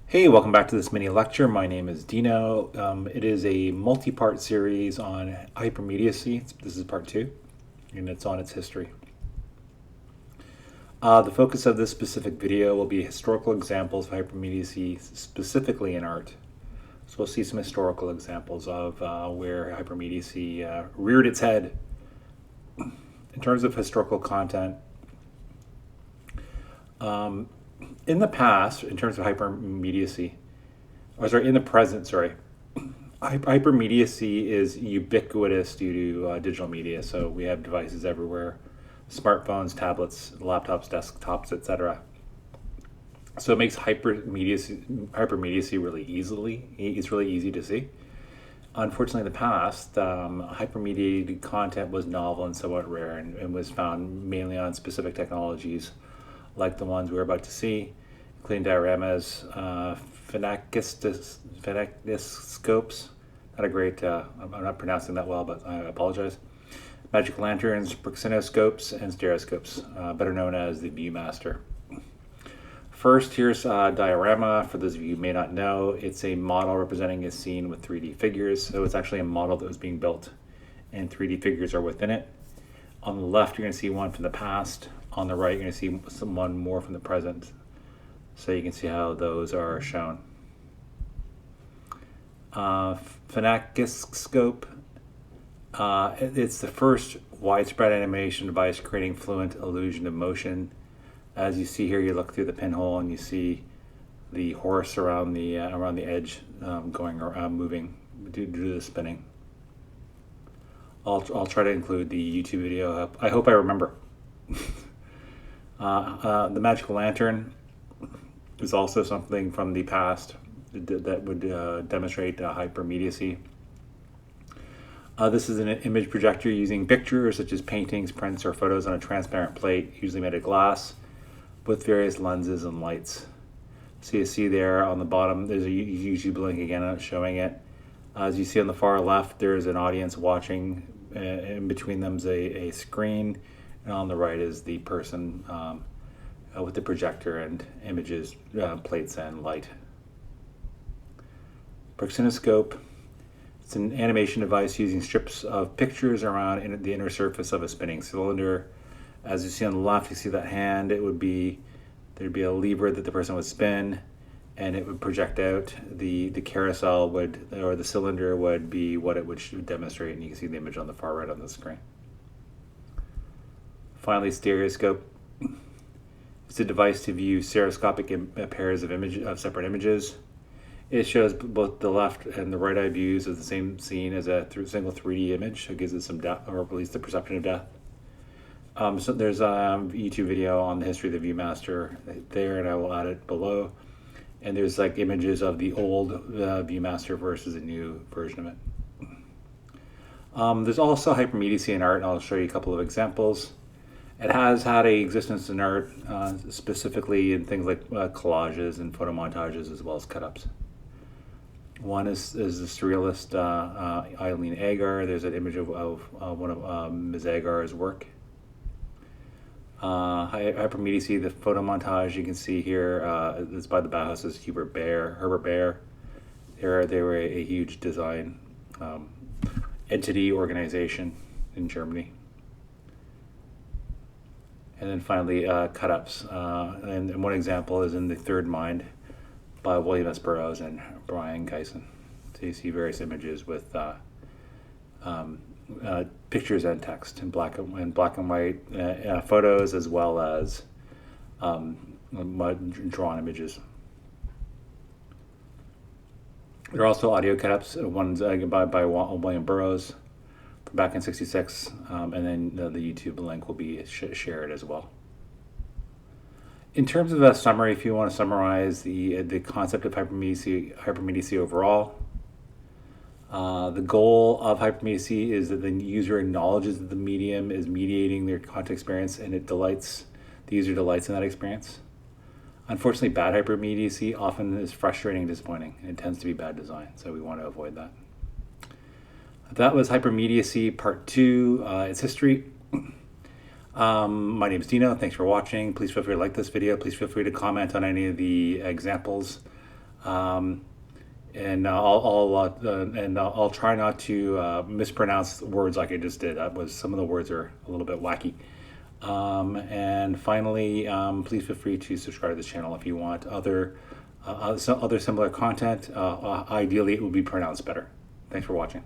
Hey, welcome back to this mini lecture. My name is Dino. It is a multi-part series on hypermediacy. This is part two, and it's on its history. The focus of this specific video will be historical examples of hypermediacy, specifically in art. So we'll see some historical examples of where hypermediacy reared its head. In terms of historical content, in the past, in terms of hypermediacy, in the present, hypermediacy is ubiquitous due to digital media. So we have devices everywhere, smartphones, tablets, laptops, desktops, etc. So it makes hypermediacy it's really easy to see. Unfortunately, in the past, hypermediated content was novel and somewhat rare and was found mainly on specific technologies like the ones we're about to see, including dioramas, phenakiscopes. Not a great, I'm not pronouncing that well, but I apologize. Magic lanterns, proxinoscopes, and stereoscopes, better known as the Viewmaster. First, here's a diorama. For those of you who may not know, it's a model representing a scene with 3D figures. So it's actually a model that was being built, and 3D figures are within it. On the left, you're going to see one from the past. On the right, you're going to see one more from the present. So you can see how those are shown. Phenakiscope. It's the first widespread animation device creating fluent illusion of motion. As you see here, you look through the pinhole and you see the horse around the edge moving due to the spinning. I'll try to include the YouTube video. I hope I remember. The magical lantern is also something from the past that would demonstrate hypermediacy. This is an image projector using pictures such as paintings, prints, or photos on a transparent plate, usually made of glass, with various lenses and lights. So you see there on the bottom, there's a YouTube link again showing it. As you see on the far left, there's an audience watching. In between them is a screen, and on the right is the person with the projector and images, plates, and light. Proxinoscope. It's an animation device using strips of pictures around the inner surface of a spinning cylinder. As you see on the left, you see that hand. There'd be a lever that the person would spin, and it would project out. The carousel or the cylinder would be what it would demonstrate, and you can see the image on the far right on the screen. Finally, stereoscope. It's a device to view stereoscopic pairs of separate images. It shows both the left and the right eye views of the same scene as a single 3D image. So it gives it some depth, or at least the perception of depth. So there's a YouTube video on the history of the Viewmaster there, and I will add it below. And there's like images of the old Viewmaster versus a new version of it. There's also hypermediacy in art, and I'll show you a couple of examples. It has had an existence in art, specifically in things like collages and photo montages, as well as cut-ups. One is the surrealist Eileen Agar. There's an image of one of Ms. Agar's work. Hypermediacy, the photo montage you can see here, is by the Bauhaus's Herbert Baer. They were a huge design entity organization in Germany. And then finally, cut-ups. And one example is in The Third Mind by William S. Burroughs and Brian Geisen. So you see various images with pictures and text in black and white photos, as well as drawn images. There are also audio cut-ups. One's by William Burroughs from back in '66, and then the YouTube link will be shared as well. In terms of a summary, if you want to summarize the concept of hypermediacy overall, the goal of hypermediacy is that the user acknowledges that the medium is mediating their content experience, and the user delights in that experience. Unfortunately, bad hypermediacy often is frustrating and disappointing, and it tends to be bad design, so we want to avoid that. That was hypermediacy part 2, its history. My name is Dino. Thanks for watching. Please feel free to like this video. Please feel free to comment on any of the examples I'll try not to mispronounce words like I just did. That was some of the words are a little bit wacky. And finally, please feel free to subscribe to this channel if you want other similar content. Ideally, it will be pronounced better. Thanks for watching.